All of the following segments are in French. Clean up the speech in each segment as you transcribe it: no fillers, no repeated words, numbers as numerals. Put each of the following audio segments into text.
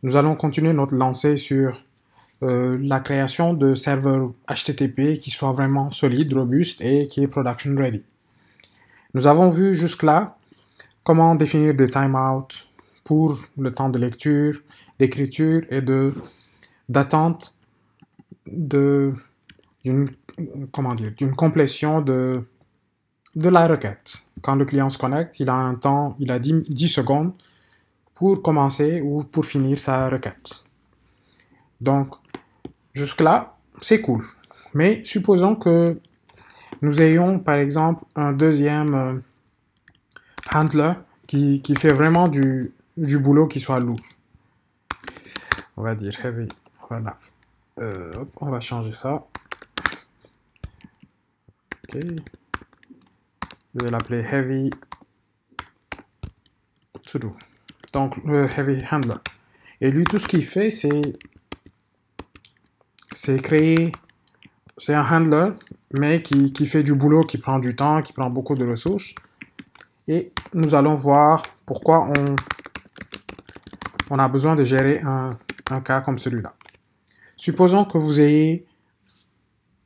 nous allons continuer notre lancée sur la création de serveurs HTTP qui soient vraiment solides, robustes et qui est production ready. Nous avons vu jusque-là comment définir des timeouts pour le temps de lecture, d'écriture et d'attente d'une complétion de la requête. Quand le client se connecte, il a 10 secondes pour commencer ou pour finir sa requête. Donc, jusque-là, c'est cool. Mais supposons que nous ayons, par exemple, un deuxième handler qui fait vraiment du boulot qui soit lourd. On va dire heavy. Voilà. On va changer ça. Ok. Je vais l'appeler heavy to do. Donc, le heavy handler. Et lui, tout ce qu'il fait, c'est créer... C'est un handler, mais qui fait du boulot, qui prend du temps, qui prend beaucoup de ressources. Et nous allons voir pourquoi on a besoin de gérer un cas comme celui-là. Supposons que vous ayez...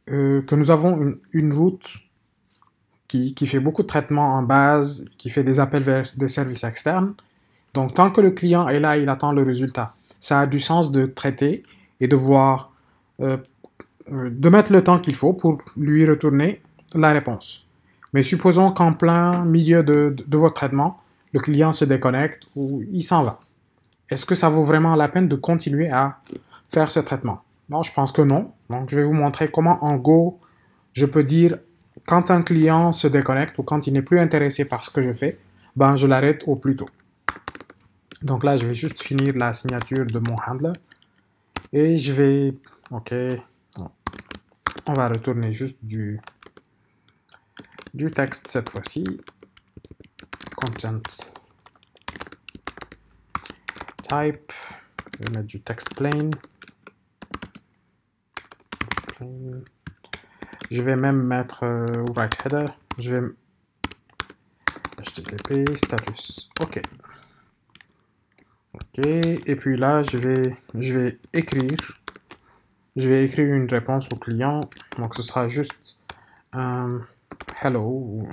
que nous avons une route qui fait beaucoup de traitements en base, qui fait des appels vers des services externes. Donc, tant que le client est là, il attend le résultat. Ça a du sens de traiter et de voir, de mettre le temps qu'il faut pour lui retourner la réponse. Mais supposons qu'en plein milieu de votre traitement, le client se déconnecte ou il s'en va. Est-ce que ça vaut vraiment la peine de continuer à faire ce traitement? Non, je pense que non. Donc, je vais vous montrer comment, en Go, je peux dire quand un client se déconnecte ou quand il n'est plus intéressé par ce que je fais, ben, je l'arrête au plus tôt. Donc là, je vais juste finir la signature de mon handler. Et je vais... Ok. On va retourner juste du texte cette fois-ci. Content. Type. Je vais mettre du texte plain. Je vais même mettre right header. Je vais HTTP status. OK. OK. Et puis là, je vais écrire. Je vais écrire une réponse au client. Donc, ce sera juste un hello ou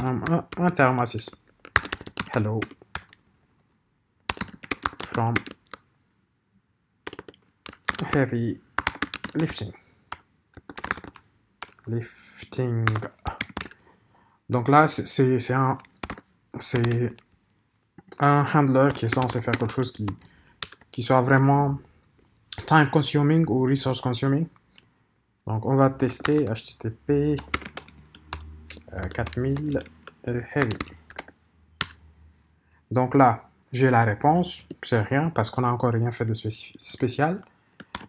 un terme assez hello from heavy lifting. Donc là, c'est un handler qui est censé faire quelque chose qui soit vraiment time consuming ou resource consuming. Donc on va tester HTTP 4000 heavy. Donc là, j'ai la réponse, c'est rien parce qu'on n'a encore rien fait de spécial.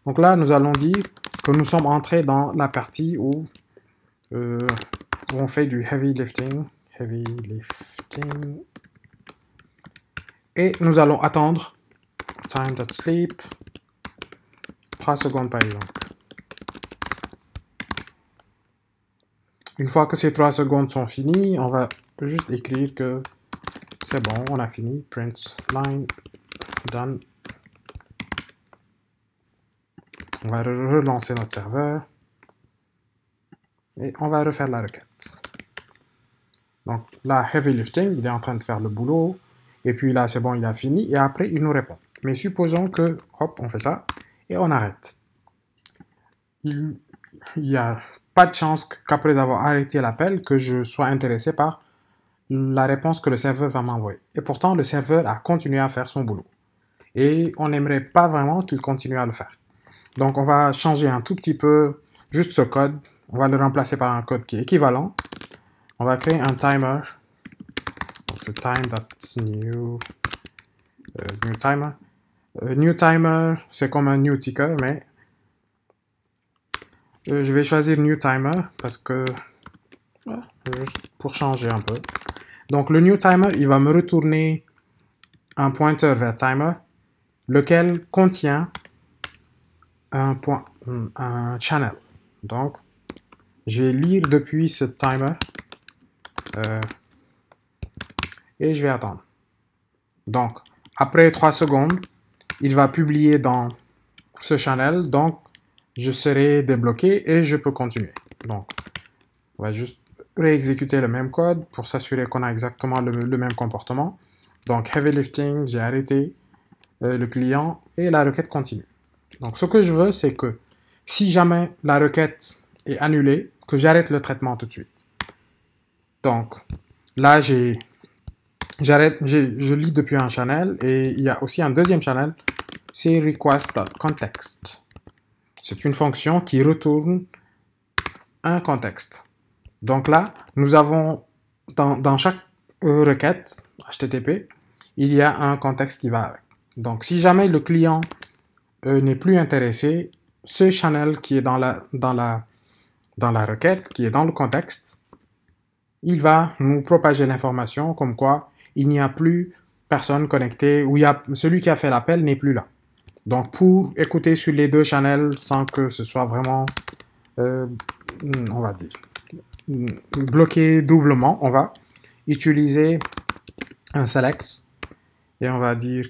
Donc là, nous allons dire que nous sommes entrés dans la partie où on fait du heavy lifting. Et nous allons attendre time.sleep 3 secondes par exemple. Une fois que ces 3 secondes sont finies, on va juste écrire que c'est bon, on a fini. Print line done. On va relancer notre serveur. Et on va refaire la requête. Donc là, heavy lifting, il est en train de faire le boulot. Et puis là, c'est bon, il a fini. Et après, il nous répond. Mais supposons que, hop, on fait ça. Et on arrête. Il n'y a pas de chance qu'après avoir arrêté l'appel, que je sois intéressé par la réponse que le serveur va m'envoyer. Et pourtant, le serveur a continué à faire son boulot. Et on n'aimerait pas vraiment qu'il continue à le faire. Donc, on va changer un tout petit peu juste ce code. On va le remplacer par un code qui est équivalent. On va créer un timer. Donc, c'est time.new new timer. New timer, c'est comme un new ticker, mais je vais choisir new timer parce que juste pour changer un peu. Donc, le new timer, il va me retourner un pointeur vers timer, lequel contient un channel. Donc, je vais lire depuis ce timer et je vais attendre. Donc, après 3 secondes, il va publier dans ce channel, donc je serai débloqué et je peux continuer. Donc, on va juste réexécuter le même code pour s'assurer qu'on a exactement le même comportement. Donc, heavy lifting, j'ai arrêté le client et la requête continue. Donc, ce que je veux, c'est que si jamais la requête est annulée, que j'arrête le traitement tout de suite. Donc, là, je lis depuis un channel et il y a aussi un deuxième channel, c'est request.context. C'est une fonction qui retourne un contexte. Donc là, nous avons dans chaque requête HTTP, il y a un contexte qui va avec. Donc, si jamais le client n'est plus intéressé, ce channel qui est dans la requête, qui est dans le contexte, il va nous propager l'information comme quoi il n'y a plus personne connectée ou celui qui a fait l'appel n'est plus là. Donc, pour écouter sur les deux channels sans que ce soit vraiment, on va dire, bloqué doublement, on va utiliser un select et on va dire,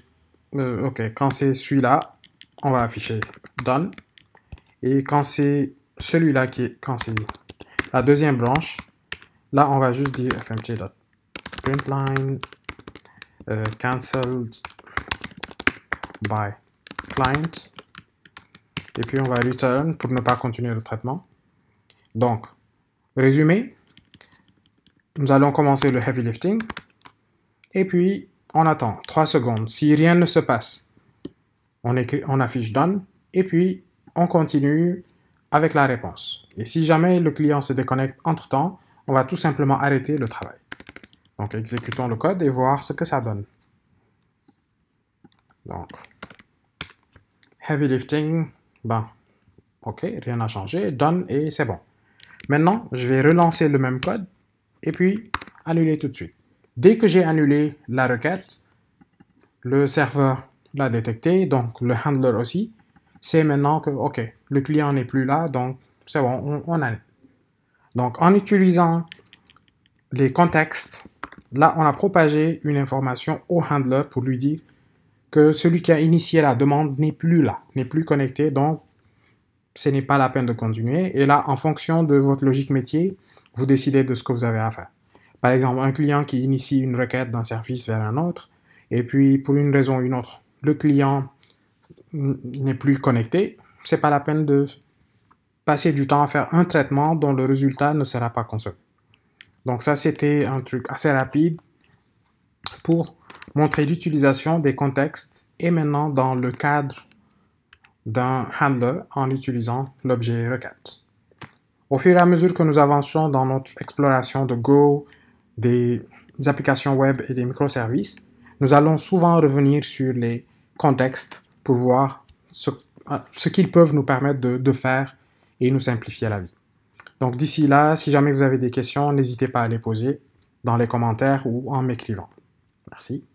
ok, quand c'est celui-là, on va afficher done. Et quand c'est celui-là quand c'est la deuxième branche, là, on va juste dire fmt.println cancelled by client. Et puis, on va return pour ne pas continuer le traitement. Donc, résumé, nous allons commencer le heavy lifting. Et puis, on attend 3 secondes. Si rien ne se passe, on affiche done. Et puis, on continue avec la réponse. Et si jamais le client se déconnecte entre-temps, on va tout simplement arrêter le travail. Donc, exécutons le code et voir ce que ça donne. Donc, heavy lifting, ok, rien n'a changé, done et c'est bon. Maintenant, je vais relancer le même code et puis annuler tout de suite. Dès que j'ai annulé la requête, le serveur l'a détecté, donc le handler aussi. C'est maintenant que, ok, le client n'est plus là, donc c'est bon, on annule. Donc, en utilisant les contextes, là, on a propagé une information au handler pour lui dire que celui qui a initié la demande n'est plus là, n'est plus connecté, donc ce n'est pas la peine de continuer. Et là, en fonction de votre logique métier, vous décidez de ce que vous avez à faire. Par exemple, un client qui initie une requête d'un service vers un autre, et puis pour une raison ou une autre, le client n'est plus connecté, c'est pas la peine de passer du temps à faire un traitement dont le résultat ne sera pas consommé. Donc ça, c'était un truc assez rapide pour montrer l'utilisation des contextes et maintenant dans le cadre d'un handler en utilisant l'objet requête. Au fur et à mesure que nous avançons dans notre exploration de Go, des applications web et des microservices, nous allons souvent revenir sur les contextes pour voir ce qu'ils peuvent nous permettre de faire et nous simplifier la vie. Donc d'ici là, si jamais vous avez des questions, n'hésitez pas à les poser dans les commentaires ou en m'écrivant. Merci.